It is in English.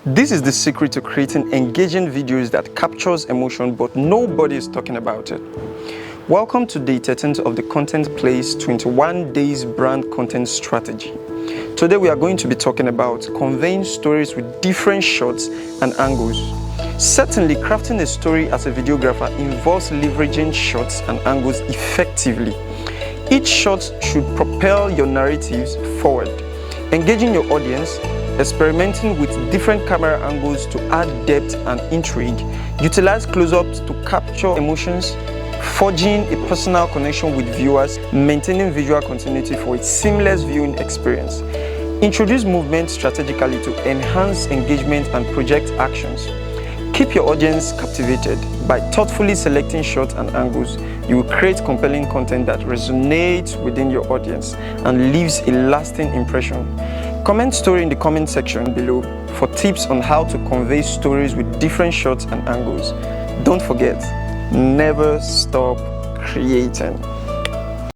This is the secret to creating engaging videos that captures emotion, but nobody is talking about it. Welcome to day 13 of the Content Plays 21 Days Brand Content Strategy. Today we are going to be talking about conveying stories with different shots and angles. Certainly, crafting a story as a videographer involves leveraging shots and angles effectively. Each shot should propel your narratives forward, engaging your audience, experimenting with different camera angles to add depth and intrigue, utilize close-ups to capture emotions, forging a personal connection with viewers, maintaining visual continuity for a seamless viewing experience. Introduce movement strategically to enhance engagement and project actions. Keep your audience captivated. By thoughtfully selecting shots and angles, you will create compelling content that resonates within your audience and leaves a lasting impression. Comment story in the comment section below for tips on how to convey stories with different shots and angles. Don't forget, never stop creating.